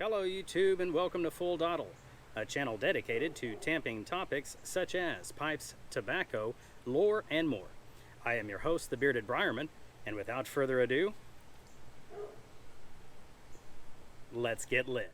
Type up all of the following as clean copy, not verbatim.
Hello YouTube and welcome to Full Dottle, a channel dedicated to tamping topics such as pipes, tobacco, lore, and more. I am your host, the Bearded Briarman, and without further ado, let's get lit.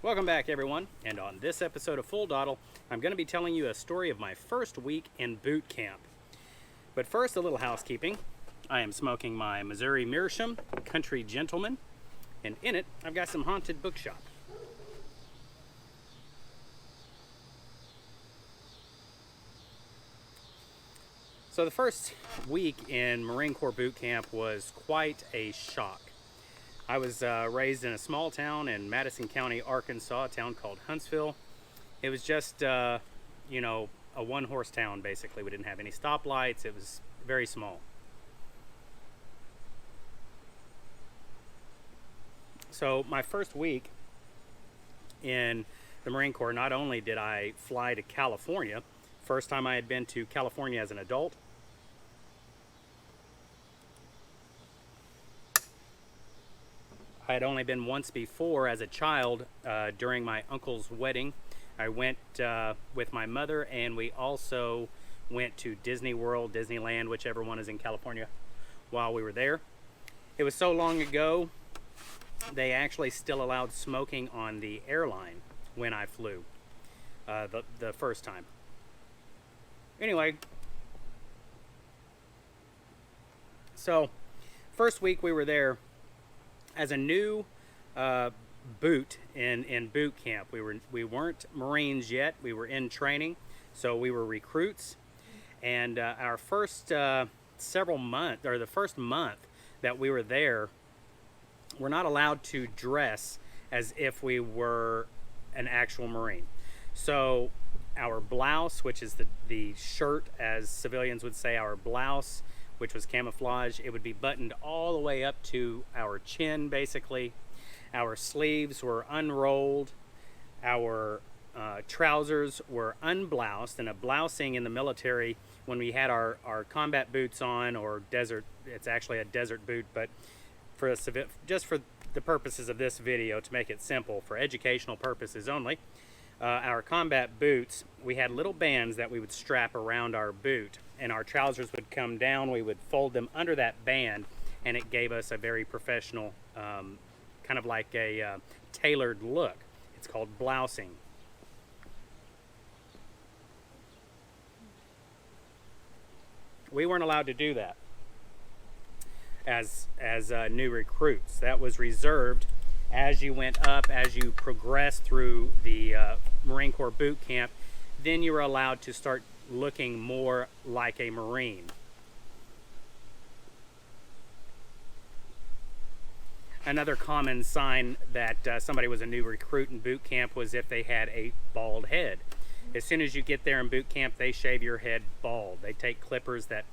Welcome back everyone, and on this episode of Full Dottle, I'm going to be telling you a story of my first week in boot camp. But first, a little housekeeping. I am smoking my Missouri Meerschaum Country Gentleman, and in it, I've got some Haunted Bookshop. So the first week in Marine Corps boot camp was quite a shock. I was raised in a small town in Madison County, Arkansas, a town called Huntsville. It was just, a one-horse town, basically. We didn't have any stoplights. It was very small. So my first week in the Marine Corps, not only did I fly to California, first time I had been to California as an adult, I had only been once before as a child during my uncle's wedding. I went with my mother, and we also went to Disney World, Disneyland, whichever one is in California, while we were there. It was so long ago, they actually still allowed smoking on the airline when I flew the first time. Anyway, so first week we were there. As a new boot in boot camp, we weren't Marines yet. We were in training, so we were recruits. And our first the first month that we were there, we're not allowed to dress as if we were an actual Marine. So our blouse, which is the shirt, as civilians would say, our blouse, which was camouflage, it would be buttoned all the way up to our chin, basically. Our sleeves were unrolled. Our trousers were unbloused, and a blousing in the military, when we had our combat boots on, or desert, it's actually a desert boot, but just for the purposes of this video, to make it simple, for educational purposes only, our combat boots, we had little bands that we would strap around our boot, and our trousers would come down. We would fold them under that band, and it gave us a very professional, kind of like a tailored look. It's called blousing. We weren't allowed to do that as new recruits. That was reserved as you went up, as you progressed through the Marine Corps boot camp. Then you were allowed to start looking more like a Marine. Another common sign that somebody was a new recruit in boot camp was if they had a bald head. As soon as you get there in boot camp, they shave your head bald. They take clippers that,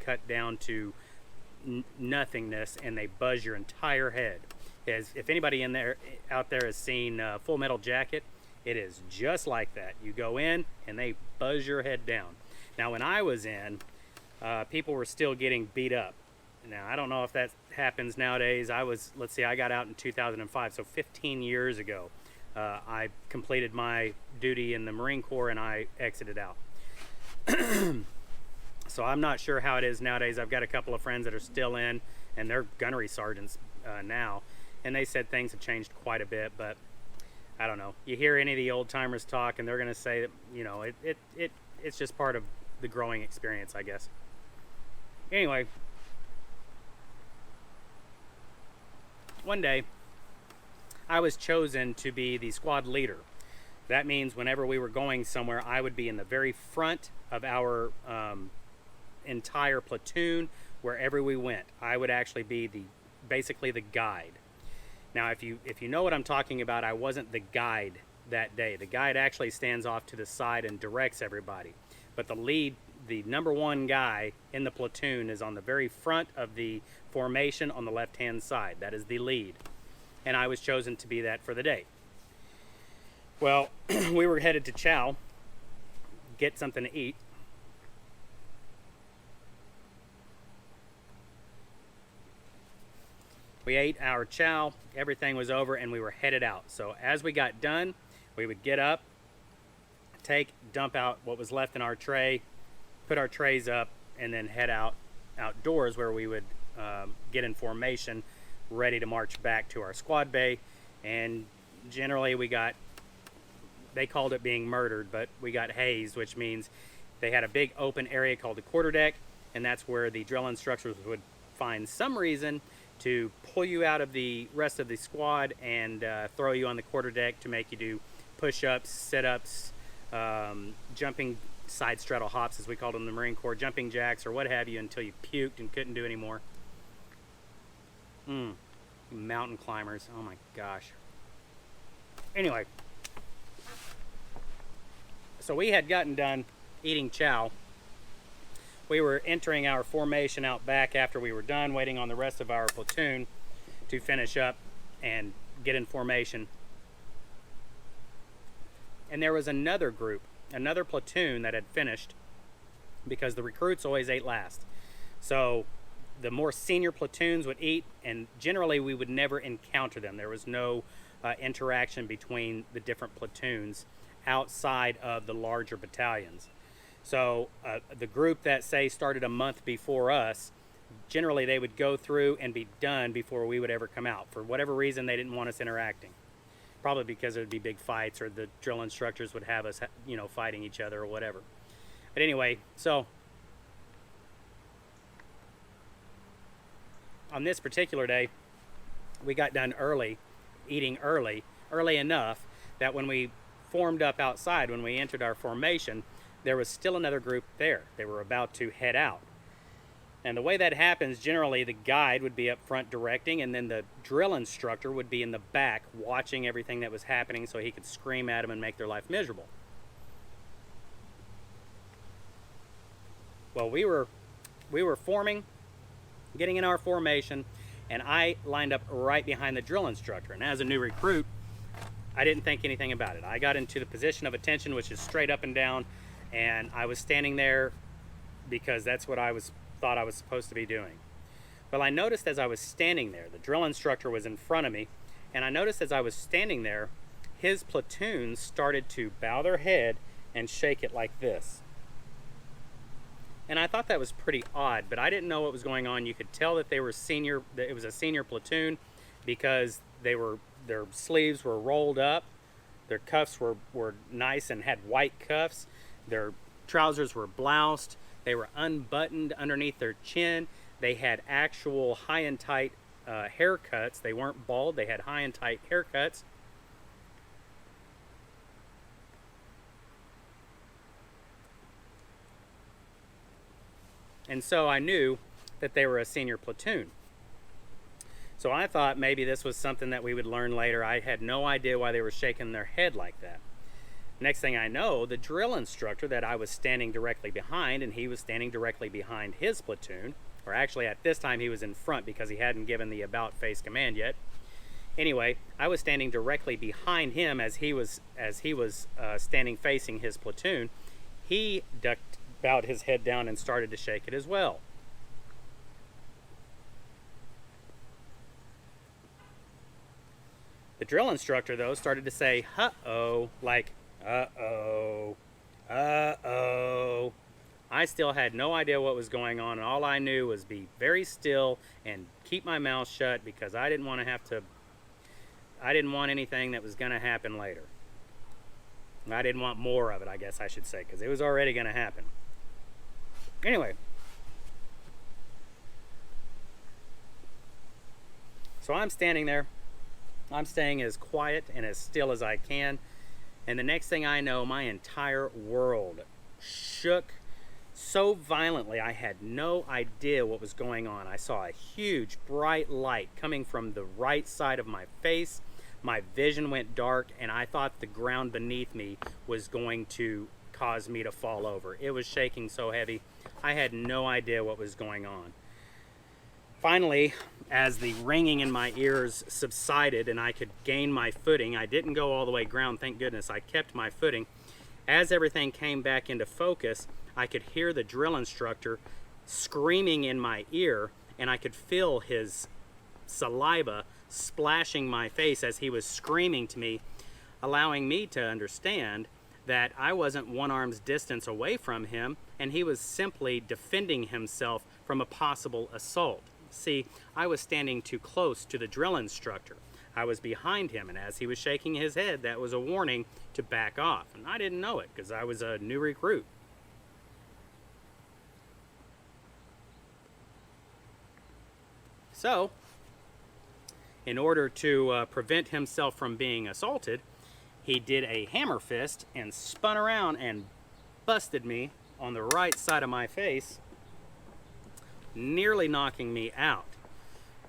cut down to nothingness, and they buzz your entire head. If anybody out there has seen Full Metal Jacket, it is just like that. You go in and they buzz your head down. Now when I was in, people were still getting beat up. Now I don't know if that happens nowadays. I got out in 2005, so 15 years ago. I completed my duty in the Marine Corps and I exited out. So I'm not sure how it is nowadays. I've got a couple of friends that are still in, and they're gunnery sergeants now, and they said things have changed quite a bit, but I don't know. You hear any of the old timers talk, and they're going to say that it's just part of the growing experience, I guess. Anyway, one day I was chosen to be the squad leader. That means whenever we were going somewhere, I would be in the very front of our entire platoon. Wherever we went, I would actually be basically the guide. Now, if you know what I'm talking about, I wasn't the guide that day. The guide actually stands off to the side and directs everybody. But the lead the number one guy in the platoon is on the very front of the formation on the left-hand side. That is the lead. And I was chosen to be that for the day. Well, we were headed to chow, get something to eat. We ate our chow, everything was over, and we were headed out. So as we got done, we would get up, dump out what was left in our tray, put our trays up, and then head outdoors where we would get in formation, ready to march back to our squad bay. And generally they called it being murdered, but we got hazed, which means they had a big open area called the quarterdeck, and that's where the drill instructors would find some reason to pull you out of the rest of the squad and throw you on the quarterdeck to make you do push-ups, sit-ups, jumping side straddle hops, as we called them in the Marine Corps, jumping jacks or what have you, until you puked and couldn't do anymore. Mountain climbers, oh my gosh. Anyway, so we had gotten done eating chow. We were entering our formation out back after we were done, waiting on the rest of our platoon to finish up and get in formation. And there was another group, another platoon that had finished, because the recruits always ate last. So the more senior platoons would eat, and generally we would never encounter them. There was no interaction between the different platoons outside of the larger battalions. So the group that, say, started a month before us, generally they would go through and be done before we would ever come out. For whatever reason, they didn't want us interacting. Probably because there would be big fights, or the drill instructors would have us, fighting each other or whatever. But anyway, so on this particular day, we got done early, eating early enough that when we formed up outside, when we entered our formation, there was still another group there. They were about to head out. And the way that happens, generally the guide would be up front directing, and then the drill instructor would be in the back watching everything that was happening so he could scream at them and make their life miserable. Well, we were forming, getting in our formation, and I lined up right behind the drill instructor. And as a new recruit, I didn't think anything about it. I got into the position of attention, which is straight up and down, and I was standing there because that's what I thought I was supposed to be doing. Well, I noticed as I was standing there, the drill instructor was in front of me, and I noticed as I was standing there, his platoon started to bow their head and shake it like this. And I thought that was pretty odd, but I didn't know what was going on. You could tell that they were senior, that it was a senior platoon, because their sleeves were rolled up, their cuffs were nice and had white cuffs, their trousers were bloused, they were unbuttoned underneath their chin, they had actual high and tight haircuts. They weren't bald, they had high and tight haircuts. And so I knew that they were a senior platoon. So I thought maybe this was something that we would learn later. I had no idea why they were shaking their head like that. Next thing I know, the drill instructor that I was standing directly behind, and he was standing directly behind his platoon, or actually at this time he was in front because he hadn't given the about face command yet. Anyway, I was standing directly behind him as he was standing facing his platoon. He bowed his head down and started to shake it as well. The drill instructor, though, started to say, uh-oh, like, uh-oh, uh-oh. I still had no idea what was going on, and all I knew was be very still and keep my mouth shut, because I didn't want anything that was going to happen later. I didn't want more of it, I guess I should say, because it was already going to happen. Anyway, so I'm standing there. I'm staying as quiet and as still as I can. And the next thing I know, my entire world shook so violently I had no idea what was going on. I saw a huge bright light coming from the right side of my face. My vision went dark, and I thought the ground beneath me was going to caused me to fall over. It was shaking so heavy, I had no idea what was going on. Finally, as the ringing in my ears subsided and I could gain my footing, I didn't go all the way ground, thank goodness. I kept my footing. As everything came back into focus, I could hear the drill instructor screaming in my ear, and I could feel his saliva splashing my face as he was screaming to me, allowing me to understand that I wasn't one arm's distance away from him, and he was simply defending himself from a possible assault. See, I was standing too close to the drill instructor. I was behind him, and as he was shaking his head, that was a warning to back off. And I didn't know it because I was a new recruit. So, in order to prevent himself from being assaulted, he did a hammer fist and spun around and busted me on the right side of my face, nearly knocking me out,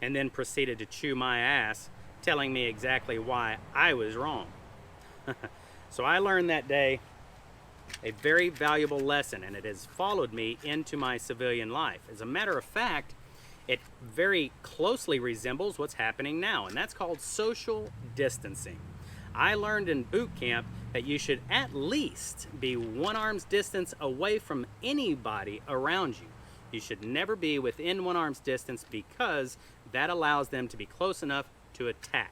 and then proceeded to chew my ass, telling me exactly why I was wrong. So I learned that day a very valuable lesson, and it has followed me into my civilian life. As a matter of fact, it very closely resembles what's happening now, and that's called social distancing. I learned in boot camp that you should at least be one arm's distance away from anybody around you. You should never be within one arm's distance because that allows them to be close enough to attack.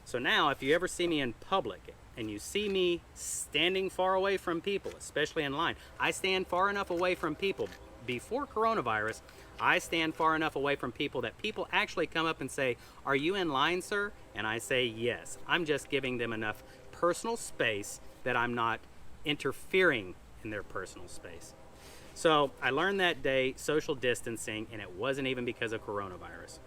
So now, if you ever see me in public and you see me standing far away from people, especially in line, I stand far enough away from people. Before coronavirus, I stand far enough away from people that people actually come up and say, "Are you in line, sir?" And I say, "Yes." I'm just giving them enough personal space that I'm not interfering in their personal space. So I learned that day social distancing, and it wasn't even because of coronavirus.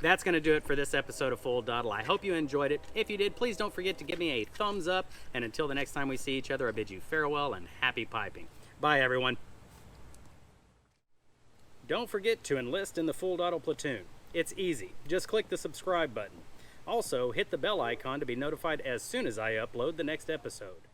That's going to do it for this episode of Full Dottle. I hope you enjoyed it. If you did, please don't forget to give me a thumbs up. And until the next time we see each other, I bid you farewell and happy piping. Bye, everyone. Don't forget to enlist in the Full Dottle platoon. It's easy. Just click the subscribe button. Also, hit the bell icon to be notified as soon as I upload the next episode.